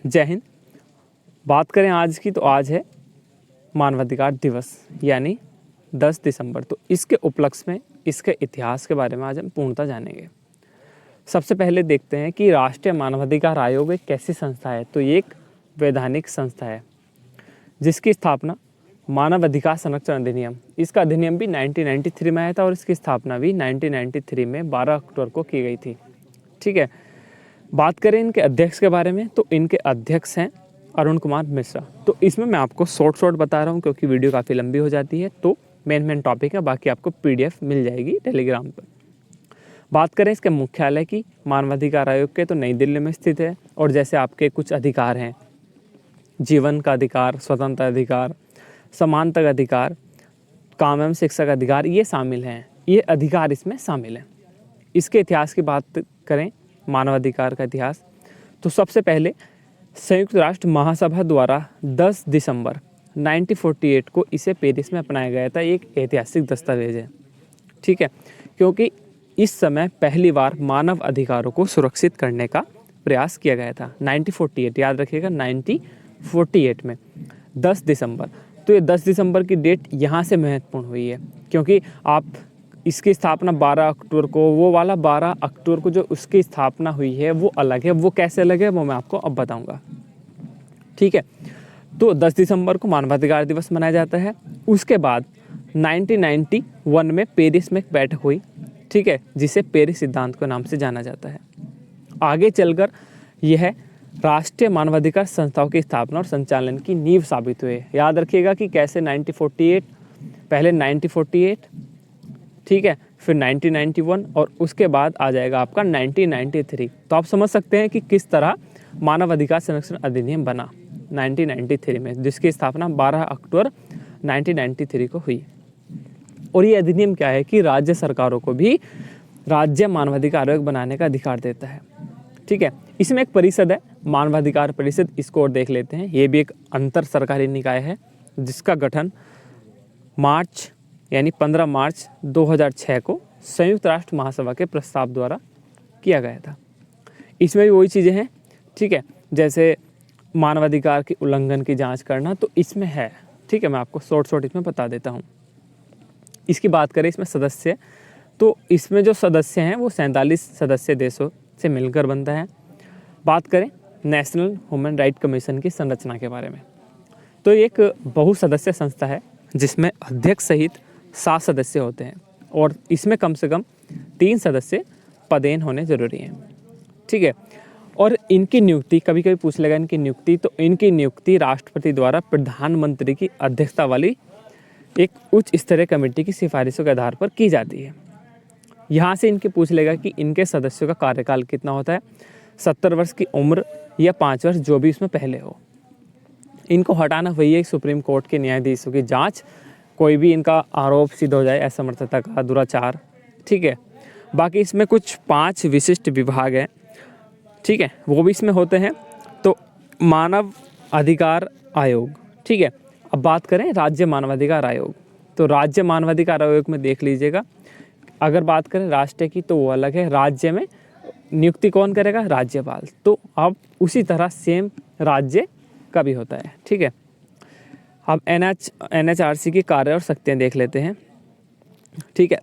जय हिंद। बात करें आज की, तो आज है मानवाधिकार दिवस यानी 10 दिसंबर। तो इसके उपलक्ष्य में इसके इतिहास के बारे में आज हम पूर्णतः जानेंगे। सबसे पहले देखते हैं कि राष्ट्रीय मानवाधिकार आयोग एक कैसी संस्था है। तो ये एक वैधानिक संस्था है जिसकी स्थापना मानव अधिकार संरक्षण अधिनियम, इसका अधिनियम भी 1993 में आया था और इसकी स्थापना भी 1993 में 12 अक्टूबर को की गई थी। ठीक है, बात करें इनके अध्यक्ष के बारे में, तो इनके अध्यक्ष हैं अरुण कुमार मिश्रा। तो इसमें मैं आपको शॉर्ट बता रहा हूँ क्योंकि वीडियो काफ़ी लंबी हो जाती है। तो मेन टॉपिक है, बाकी आपको PDF मिल जाएगी टेलीग्राम पर। बात करें इसके मुख्यालय की, मानवाधिकार आयोग के, तो नई दिल्ली में स्थित है। और जैसे आपके कुछ अधिकार हैं, जीवन का अधिकार, स्वतंत्रता अधिकार, समानता का अधिकार, काम एवं शिक्षा का अधिकार, ये शामिल हैं। ये अधिकार इसमें शामिल हैं। इसके इतिहास की बात करें, मानवाधिकार का इतिहास, तो सबसे पहले संयुक्त राष्ट्र महासभा द्वारा 10 दिसंबर 1948 को इसे पेरिस में अपनाया गया था। एक ऐतिहासिक दस्तावेज है। ठीक है, क्योंकि इस समय पहली बार मानव अधिकारों को सुरक्षित करने का प्रयास किया गया था। 1948, याद रखिएगा, 1948 में 10 दिसंबर। तो ये 10 दिसंबर की डेट यहाँ से महत्वपूर्ण हुई है क्योंकि आप इसकी स्थापना 12 अक्टूबर को, वो वाला 12 अक्टूबर को जो उसकी स्थापना हुई है वो अलग है। वो कैसे अलग है वो मैं आपको अब बताऊंगा। ठीक है, तो 10 दिसंबर को मानवाधिकार दिवस मनाया जाता है। उसके बाद 1991 में पेरिस में एक बैठक हुई, ठीक है, जिसे पेरिस सिद्धांत के नाम से जाना जाता है। आगे चलकर यह राष्ट्रीय मानवाधिकार संस्थाओं की स्थापना और संचालन की नींव साबित हुए। याद रखिएगा कि कैसे 1948, पहले 1948, ठीक है, फिर 1991 और उसके बाद आ जाएगा आपका 1993। तो आप समझ सकते हैं कि किस तरह मानव अधिकार संरक्षण अधिनियम बना 1993 में, जिसकी स्थापना 12 अक्टूबर 1993 को हुई। और ये अधिनियम क्या है कि राज्य सरकारों को भी राज्य मानवाधिकार आयोग बनाने का अधिकार देता है। ठीक है, इसमें एक परिषद है, मानवाधिकार परिषद, इसको और देख लेते हैं। ये भी एक अंतर सरकारी निकाय है जिसका गठन मार्च यानी 15 मार्च 2006 को संयुक्त राष्ट्र महासभा के प्रस्ताव द्वारा किया गया था। इसमें भी वही चीज़ें हैं, ठीक है, जैसे मानवाधिकार की उल्लंघन की जांच करना, तो इसमें है। ठीक है, मैं आपको शॉर्ट इसमें बता देता हूँ। इसकी बात करें, इसमें सदस्य, तो इसमें जो सदस्य हैं वो 47 सदस्य देशों से मिलकर बनता है। बात करें नेशनल ह्यूमन राइट कमीशन की संरचना के बारे में, तो एक बहुसदस्य संस्था है जिसमें अध्यक्ष सहित 7 सदस्य होते हैं और इसमें कम से कम 3 सदस्य पदेन होने जरूरी हैं। ठीक है, और इनकी नियुक्ति, कभी कभी पूछ लेगा इनकी नियुक्ति, तो इनकी नियुक्ति राष्ट्रपति द्वारा प्रधानमंत्री की अध्यक्षता वाली एक उच्च स्तरीय कमेटी की सिफारिशों के आधार पर की जाती है। यहाँ से इनके पूछ लेगा कि इनके सदस्यों का कार्यकाल कितना होता है, 70 वर्ष की उम्र या 5 वर्ष, जो भी इसमें पहले हो। इनको हटाना वही है सुप्रीम कोर्ट के न्यायाधीशों की जांच, कोई भी इनका आरोप सिद्ध हो जाए, असमर्थता का, दुराचार। ठीक है, बाकी इसमें कुछ 5 विशिष्ट विभाग हैं, ठीक है, वो भी इसमें होते हैं। तो मानव अधिकार आयोग, ठीक है। अब बात करें राज्य मानवाधिकार आयोग, तो राज्य मानवाधिकार आयोग में देख लीजिएगा, अगर बात करें राष्ट्र की तो वो अलग है। राज्य में नियुक्ति कौन करेगा? राज्यपाल। तो अब उसी तरह सेम राज्य का भी होता है। ठीक है, अब NHRC की कार्य और शक्तियाँ देख लेते हैं। ठीक है,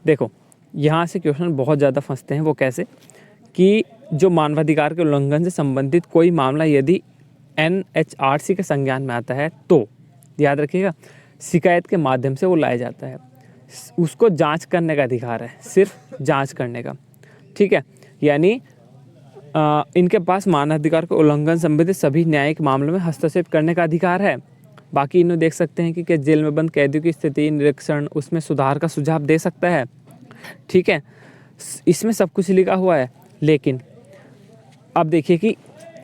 देखो यहाँ से क्वेश्चन बहुत ज़्यादा फंसते हैं। वो कैसे कि जो मानवाधिकार के उल्लंघन से संबंधित कोई मामला यदि NHRC के संज्ञान में आता है तो याद रखिएगा शिकायत के माध्यम से वो लाया जाता है। उसको जांच करने का अधिकार है, सिर्फ जांच करने का। ठीक है, यानी इनके पास मानवाधिकार के उल्लंघन संबंधित सभी न्यायिक मामलों में हस्तक्षेप करने का अधिकार है। बाकी इन्हें देख सकते हैं कि जेल में बंद कैदियों की स्थिति, निरीक्षण, उसमें सुधार का सुझाव दे सकता है। ठीक है, इसमें सब कुछ लिखा हुआ है। लेकिन अब देखिए कि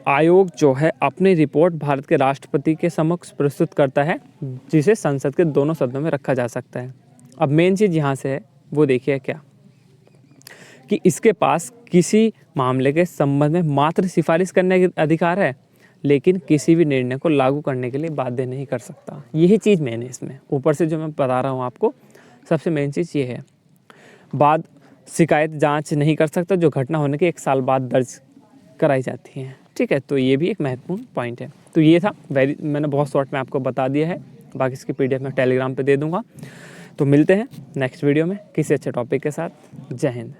आयोग जो है अपनी रिपोर्ट भारत के राष्ट्रपति के समक्ष प्रस्तुत करता है, जिसे संसद के दोनों सदनों में रखा जा सकता है। अब मेन चीज़ यहाँ से है, वो देखिए क्या कि इसके पास किसी मामले के संबंध में मात्र सिफारिश करने का अधिकार है, लेकिन किसी भी निर्णय को लागू करने के लिए बाध्य नहीं कर सकता। यही चीज़ मेन है इसमें। ऊपर से जो मैं बता रहा हूँ आपको, सबसे मेन चीज़ ये है। बाद शिकायत जांच नहीं कर सकता जो घटना होने के 1 साल बाद दर्ज कराई जाती हैं। ठीक है, तो ये भी एक महत्वपूर्ण पॉइंट है। तो ये था मैंने बहुत शॉर्ट में आपको बता दिया है, बाकी इसकी PDF मैं टेलीग्राम पे दे दूँगा। तो मिलते हैं नेक्स्ट वीडियो में किसी अच्छे टॉपिक के साथ। जय हिंद।